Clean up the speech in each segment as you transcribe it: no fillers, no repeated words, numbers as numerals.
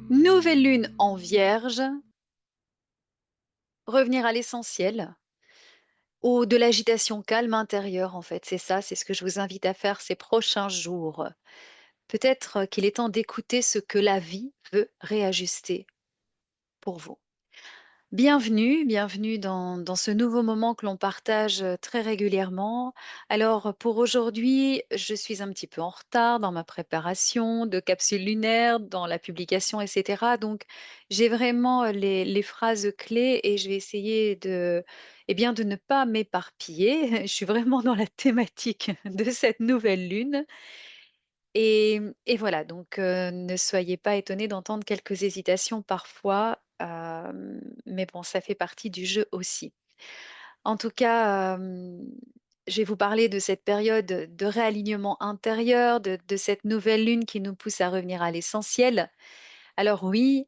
Nouvelle lune en Vierge, revenir à l'essentiel ou de l'agitation calme intérieure, en fait. C'est ça, c'est ce que je vous invite à faire ces prochains jours. Peut-être qu'il est temps d'écouter ce que la vie veut réajuster pour vous. Bienvenue, bienvenue dans ce nouveau moment que l'on partage très régulièrement. Alors pour aujourd'hui, je suis un petit peu en retard dans ma préparation de capsule lunaire, dans la publication, etc. Donc j'ai vraiment les phrases clés et je vais essayer eh bien, de ne pas m'éparpiller. Je suis vraiment dans la thématique de cette nouvelle lune. Et voilà, donc ne soyez pas étonnés d'entendre quelques hésitations parfois, mais bon, ça fait partie du jeu aussi. En tout cas, je vais vous parler de cette période de réalignement intérieur, de cette nouvelle lune qui nous pousse à revenir à l'essentiel. Alors oui,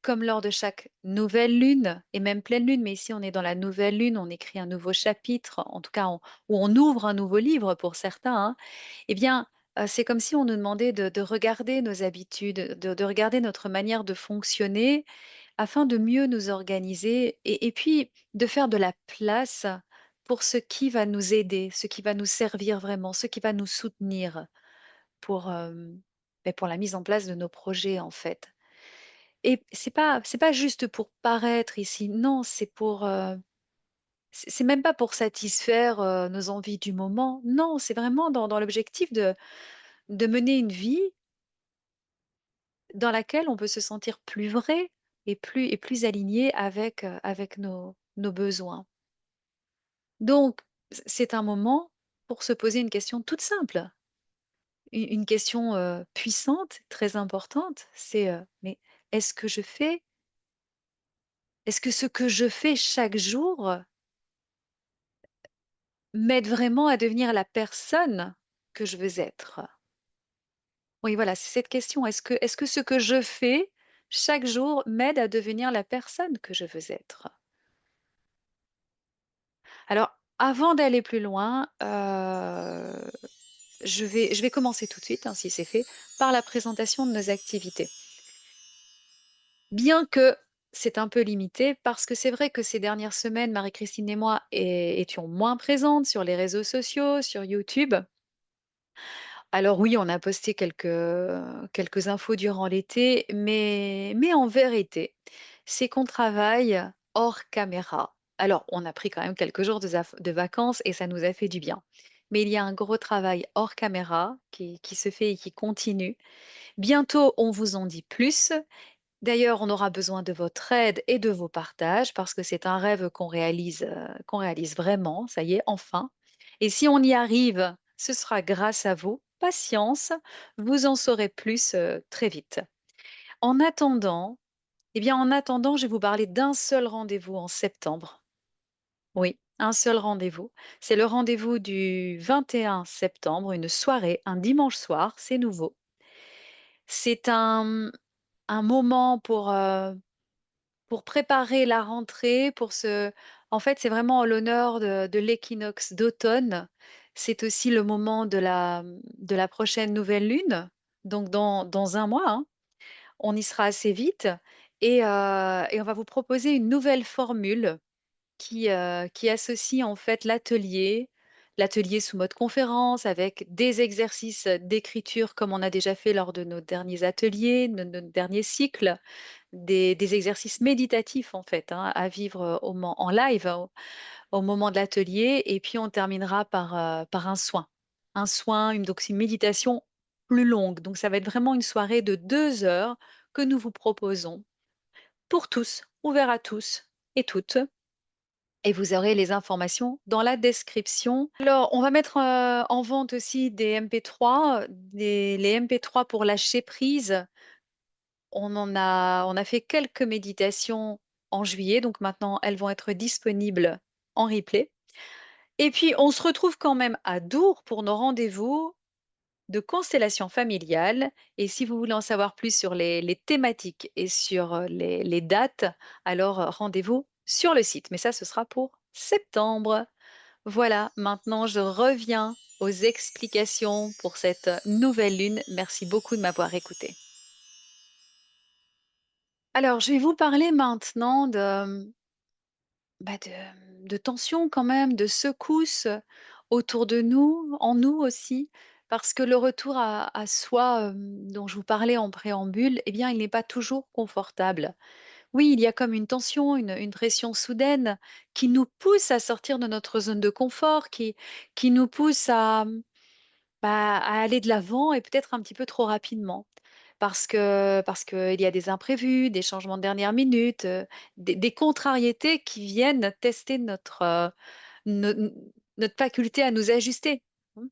comme lors de chaque nouvelle lune, et même pleine lune, mais ici on est dans la nouvelle lune, on écrit un nouveau chapitre, en tout cas, ou on ouvre un nouveau livre pour certains, hein. Eh bien, c'est comme si on nous demandait de regarder nos habitudes, de regarder notre manière de fonctionner afin de mieux nous organiser et puis de faire de la place pour ce qui va nous aider, ce qui va nous servir vraiment, ce qui va nous soutenir pour, pour la mise en place de nos projets, en fait. Et c'est pas juste pour paraître ici, non, c'est même pas pour satisfaire, nos envies du moment. Non, c'est vraiment dans l'objectif de mener une vie dans laquelle on peut se sentir plus vrai et plus aligné avec nos besoins. Donc c'est un moment pour se poser une question toute simple, une question, puissante, très importante, c'est, «Mais est-ce que je fais est-ce que ce que je fais chaque jour m'aide vraiment à devenir la personne que je veux être?» Oui, voilà, c'est cette question. Est-ce que ce que je fais chaque jour m'aide à devenir la personne que je veux être? Alors, avant d'aller plus loin, je vais commencer tout de suite, hein, si c'est fait, par la présentation de nos activités. Bien que c'est un peu limité, parce que c'est vrai que ces dernières semaines, Marie-Christine et moi étions moins présentes sur les réseaux sociaux, sur YouTube. Alors oui, on a posté quelques infos durant l'été, mais en vérité, c'est qu'on travaille hors caméra. Alors, on a pris quand même quelques jours de vacances et ça nous a fait du bien. Mais il y a un gros travail hors caméra qui se fait et qui continue. Bientôt, on vous en dit plus. D'ailleurs, on aura besoin de votre aide et de vos partages parce que c'est un rêve qu'on réalise vraiment, ça y est, enfin. Et si on y arrive, ce sera grâce à vous. Patience, vous en saurez plus très vite. En attendant, en attendant, je vais vous parler d'un seul rendez-vous en septembre. Oui, un seul rendez-vous. C'est le rendez-vous du 21 septembre, une soirée, un dimanche soir, c'est nouveau. C'est un moment pour préparer la rentrée, en fait, c'est vraiment en l'honneur de l'équinoxe d'automne. C'est aussi le moment de la prochaine nouvelle lune, donc dans un mois, hein. On y sera assez vite et on va vous proposer une nouvelle formule qui associe en fait l'atelier sous mode conférence avec des exercices d'écriture comme on a déjà fait lors de nos derniers ateliers, nos derniers cycles, des exercices méditatifs en fait, hein, à vivre, en live au moment de l'atelier et puis on terminera par un soin. Un soin, une méditation plus longue. Donc ça va être vraiment une soirée de 2 heures que nous vous proposons pour tous, ouvert à tous et toutes et vous aurez les informations dans la description. Alors on va mettre, en vente aussi des MP3, les MP3 pour lâcher prise. On a fait quelques méditations en juillet, donc maintenant elles vont être disponibles en replay. Et puis on se retrouve quand même à Dour pour nos rendez-vous de constellation familiale. Et si vous voulez en savoir plus sur les thématiques et sur les dates, alors rendez-vous sur le site. Mais ça, ce sera pour septembre. Voilà, maintenant je reviens aux explications pour cette nouvelle lune. Merci beaucoup de m'avoir écouté. Alors, je vais vous parler maintenant de tensions quand même, de secousses, autour de nous, en nous aussi, parce que le retour à soi, dont je vous parlais en préambule, eh bien, il n'est pas toujours confortable. Oui, il y a comme une tension, une pression soudaine qui nous pousse à sortir de notre zone de confort, qui nous pousse à aller de l'avant et peut-être un petit peu trop rapidement. Parce qu'il y a des imprévus, des changements de dernière minute, des contrariétés qui viennent tester no notre faculté à nous ajuster. Mmh.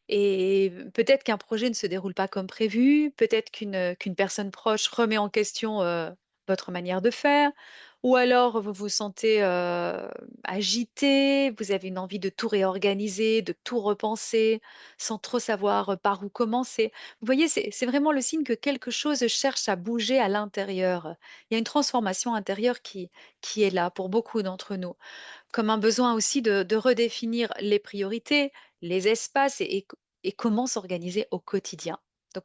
Et peut-être qu'un projet ne se déroule pas comme prévu, peut-être qu'une personne proche remet en question, votre manière de faire, ou alors vous vous sentez, agité, vous avez une envie de tout réorganiser, de tout repenser, sans trop savoir, par où commencer. Vous voyez, c'est vraiment le signe que quelque chose cherche à bouger à l'intérieur. Il y a une transformation intérieure qui est là pour beaucoup d'entre nous. Comme un besoin aussi de redéfinir les priorités, les espaces et comment s'organiser au quotidien. Donc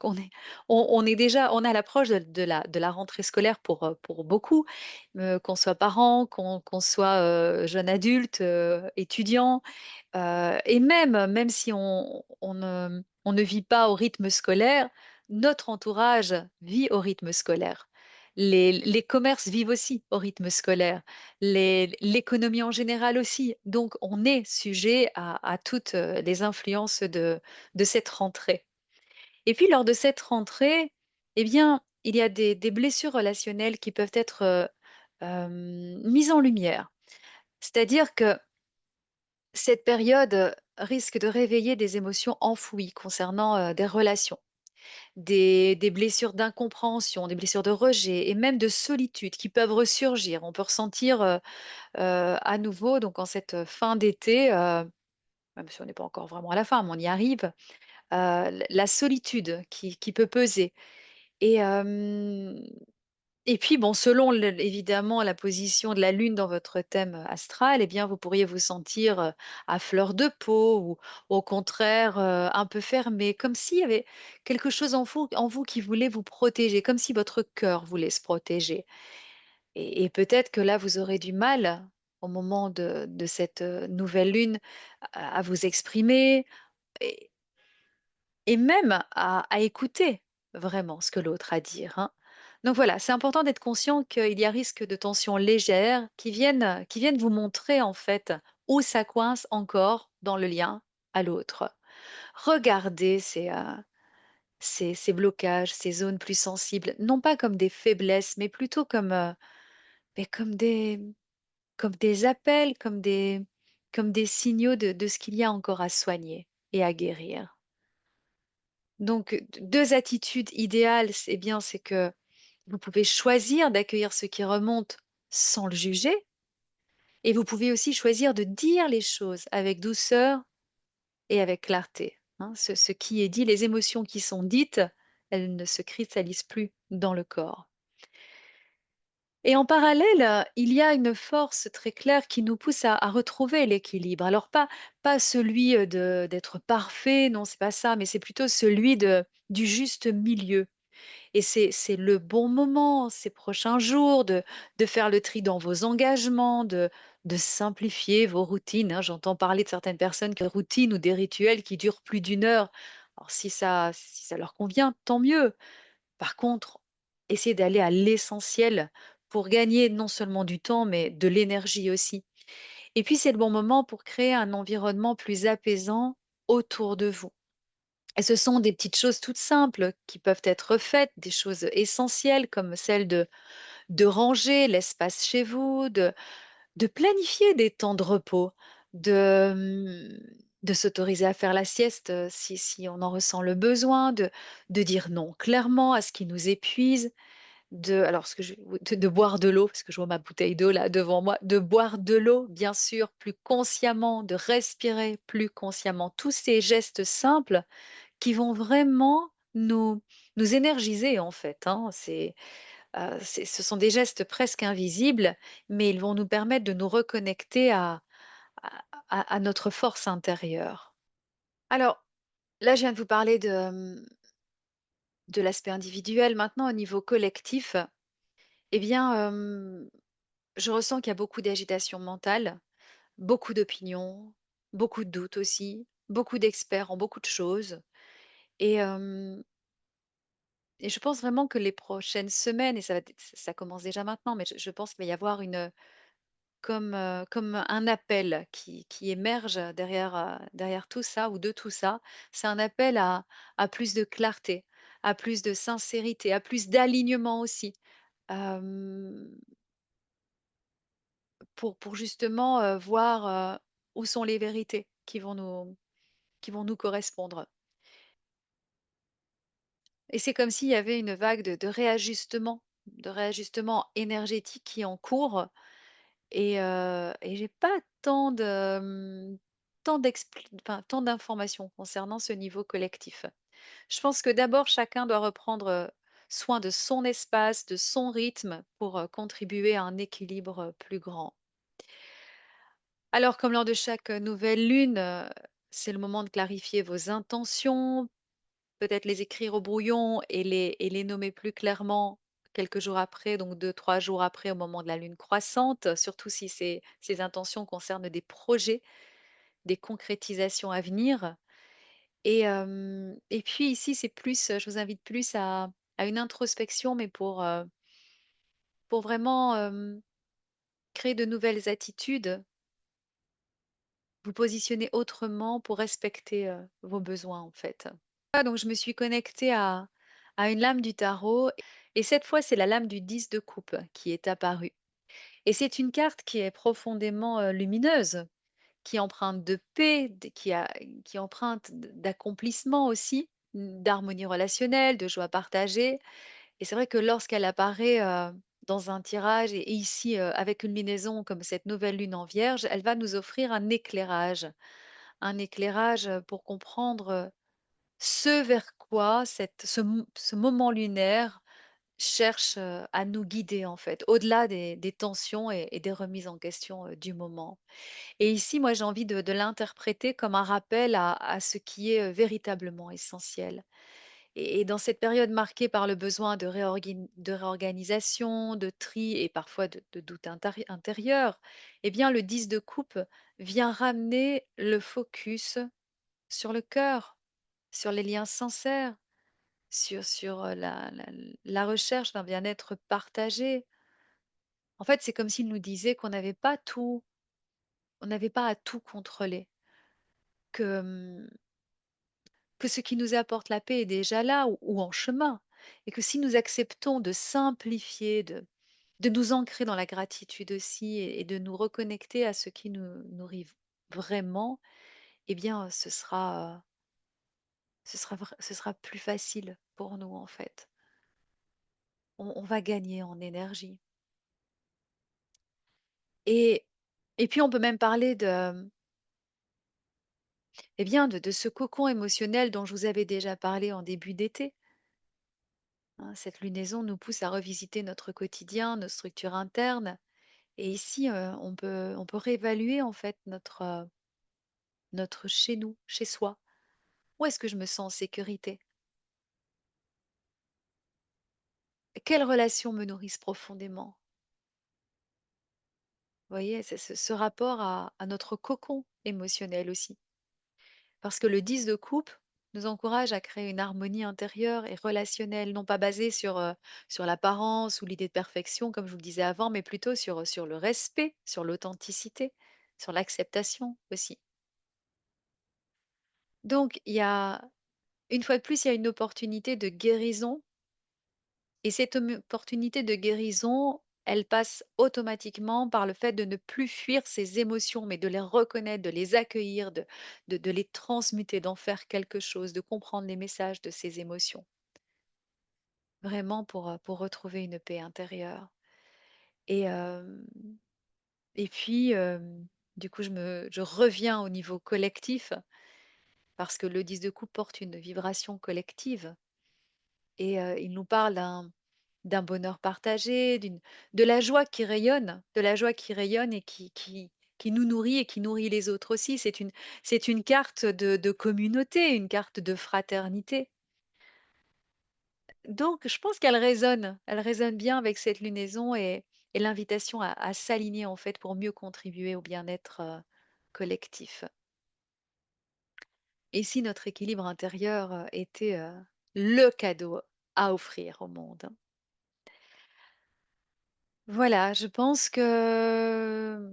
on est déjà on est à l'approche de la rentrée scolaire pour beaucoup, qu'on soit parents, qu'on soit, jeune adulte, étudiant, et même si on ne vit pas au rythme scolaire, notre entourage vit au rythme scolaire. Les commerces vivent aussi au rythme scolaire, l'économie en général aussi. Donc on est sujet à toutes, les influences de cette rentrée. Et puis lors de cette rentrée, eh bien, il y a des blessures relationnelles qui peuvent être, mises en lumière. C'est-à-dire que cette période, risque de réveiller des émotions enfouies concernant, des relations, des blessures d'incompréhension, des blessures de rejet et même de solitude qui peuvent ressurgir. On peut ressentir, à nouveau donc en cette, fin d'été, même si on n'est pas encore vraiment à la fin, mais on y arrive, la solitude qui peut peser et hem et puis bon, selon évidemment la position de la Lune dans votre thème astral, eh bien, vous pourriez vous sentir à fleur de peau ou au contraire un peu fermé, comme s'il y avait quelque chose en vous qui voulait vous protéger, comme si votre cœur voulait se protéger. Et peut-être que là, vous aurez du mal au moment de cette nouvelle Lune à vous exprimer et même à écouter vraiment ce que l'autre a à dire, hein. Donc voilà, c'est important d'être conscient qu'il y a risque de tensions légères qui viennent vous montrer en fait où ça coince encore dans le lien à l'autre. Regardez ces blocages, ces zones plus sensibles, non pas comme des faiblesses, mais plutôt mais comme des appels, comme des signaux de ce qu'il y a encore à soigner et à guérir. Donc, 2 attitudes idéales, c'est que vous pouvez choisir d'accueillir ce qui remonte sans le juger et vous pouvez aussi choisir de dire les choses avec douceur et avec clarté, hein. Ce qui est dit, les émotions qui sont dites, elles ne se cristallisent plus dans le corps. Et en parallèle, il y a une force très claire qui nous pousse à retrouver l'équilibre. Alors pas celui, d'être parfait, non, c'est pas ça, mais c'est plutôt celui du juste milieu. Et c'est le bon moment, ces prochains jours, de faire le tri dans vos engagements, de simplifier vos routines, hein. J'entends parler de certaines personnes qui ont des routines ou des rituels qui durent plus d'1 heure. Alors si ça leur convient, tant mieux. Par contre, essayez d'aller à l'essentiel pour gagner non seulement du temps, mais de l'énergie aussi. Et puis c'est le bon moment pour créer un environnement plus apaisant autour de vous. Et ce sont des petites choses toutes simples qui peuvent être faites, des choses essentielles comme celle de ranger l'espace chez vous, de planifier des temps de repos, de, de s'autoriser à faire la sieste si on en ressent le besoin, de dire non clairement à ce qui nous épuise, alors ce que de boire de l'eau, parce que je vois ma bouteille d'eau là devant moi, de boire de l'eau bien sûr plus consciemment, de respirer plus consciemment. Tous ces gestes simples qui vont vraiment nous énergiser en fait, hein. Ce sont des gestes presque invisibles, mais ils vont nous permettre de nous reconnecter à notre force intérieure. Alors là, je viens de vous parler de l'aspect individuel. Maintenant au niveau collectif, Eh bien, je ressens qu'il y a beaucoup d'agitation mentale, beaucoup d'opinions, beaucoup de doutes aussi, beaucoup d'experts en beaucoup de choses et et je pense vraiment que les prochaines semaines et ça va être ça commence déjà maintenant, mais je pense qu'il va y avoir comme un appel qui émerge derrière tout ça ou de tout ça. C'est un appel à plus de clarté, à plus de sincérité, à plus d'alignement aussi, hem, pour justement, voir, où sont les vérités qui vont nous correspondre. Et c'est comme s'il y avait une vague de réajustement énergétique qui est en cours et j'ai pas tant d'informations concernant ce niveau collectif. Je pense que d'abord chacun doit reprendre, soin de son espace, de son rythme pour, contribuer à un équilibre, plus grand. Alors comme lors de chaque, nouvelle lune, c'est le moment de clarifier vos intentions, peut-être les écrire au brouillon et les nommer plus clairement quelques jours après, donc 2, 3 jours après au moment de la lune croissante, surtout si ces intentions concernent des projets, des concrétisations à venir et puis ici, c'est plus, je vous invite plus à une introspection, mais pour vraiment, créer de nouvelles attitudes, vous positionner autrement pour respecter, vos besoins, en fait. Ah donc je me suis connectée à une lame du tarot et cette fois, c'est la lame du 10 de coupe qui est apparue et c'est une carte qui est profondément, lumineuse, qui emprunte de paix, qui emprunte d'accomplissement aussi, d'harmonie relationnelle, de joie partagée et c'est vrai que lorsqu'elle apparaît, dans un tirage et ici, avec une luminaison comme cette nouvelle lune en Vierge, elle va nous offrir un éclairage, pour comprendre, ce vers quoi ce moment lunaire cherche, à nous guider en fait, au-delà des tensions et des remises en question, du moment. Et ici, moi, j'ai envie de l'interpréter comme un rappel à ce qui est, véritablement essentiel. Et dans cette période marquée par le besoin de réorganisation, de tri et parfois de doute intérieur, eh bien le 10 de coupe vient ramener le focus sur le cœur, sur les liens sincères, sur, la recherche d'un bien-être partagé. En fait, c'est comme s'il nous disait on n'avait pas à tout contrôler, que, que ce qui nous apporte la paix est déjà là ou en chemin et que si nous acceptons de simplifier, de nous ancrer dans la gratitude aussi et de nous reconnecter à ce qui nous nourrit vraiment, eh bien, ce sera plus facile pour nous, en fait. On va gagner en énergie. Et et puis on peut même parler eh bien, de ce cocon émotionnel dont je vous avais déjà parlé en début d'été, hein. Cette lunaison nous pousse à revisiter notre quotidien, nos structures internes et ici, on peut réévaluer en fait notre chez nous, chez soi. Où est-ce que je me sens en sécurité? Quelles relations me nourrissent profondément? Vous voyez, c'est ce rapport à notre cocon émotionnel aussi. Parce que le 10 de coupe nous encourage à créer une harmonie intérieure et relationnelle, non pas basée sur l'apparence ou l'idée de perfection, comme je vous le disais avant, mais plutôt sur le respect, sur l'authenticité, sur l'acceptation aussi. Donc, une fois de plus, il y a une opportunité de guérison et cette opportunité de guérison, elle passe automatiquement par le fait de ne plus fuir ses émotions, mais de les reconnaître, de les accueillir, de les transmuter, d'en faire quelque chose, de comprendre les messages de ces émotions. Vraiment pour retrouver une paix intérieure. Et, et puis, du coup, je reviens au niveau collectif parce que le 10 de coupe porte une vibration collective et il nous parle d'un bonheur partagé, de la joie qui rayonne, de la joie qui rayonne et qui nous nourrit et qui nourrit les autres aussi. C'est une carte de communauté, une carte de fraternité. Donc je pense elle résonne bien avec cette lunaison et l'invitation à s'aligner, en fait, pour mieux contribuer au bien-être, collectif. Et si notre équilibre intérieur, était, le cadeau à offrir au monde? Voilà, je pense que,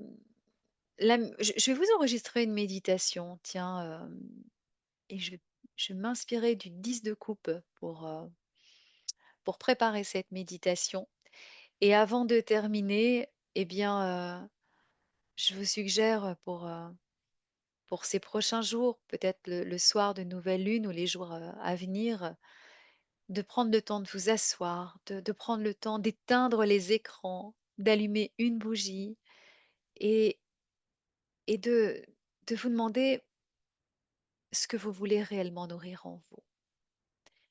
je vais vous enregistrer une méditation, tiens, et je vais m'inspirer du 10 de coupe pour préparer cette méditation et avant de terminer, eh bien, je vous suggère pour ces prochains jours, peut-être le soir de nouvelle lune ou les jours, à venir, de prendre le temps de vous asseoir, de prendre le temps d'éteindre les écrans, d'allumer une bougie et et de vous demander ce que vous voulez réellement nourrir en vous.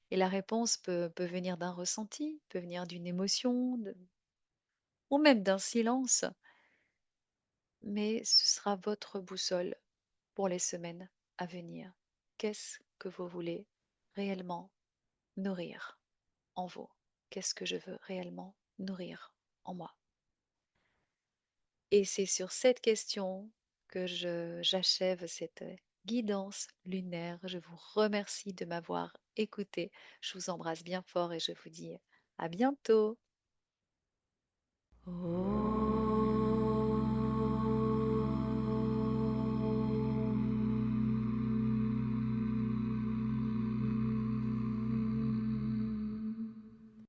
Et la réponse peut venir d'un ressenti, peut venir d'une émotion, ou même d'un silence, mais ce sera votre boussole pour les semaines à venir. Qu'est-ce que vous voulez réellement nourrir en vous? Qu'est-ce que je veux réellement nourrir en moi? Et c'est sur cette question que j'achève cette guidance lunaire. Je vous remercie de m'avoir écouté. Je vous embrasse bien fort et je vous dis à bientôt. Oh.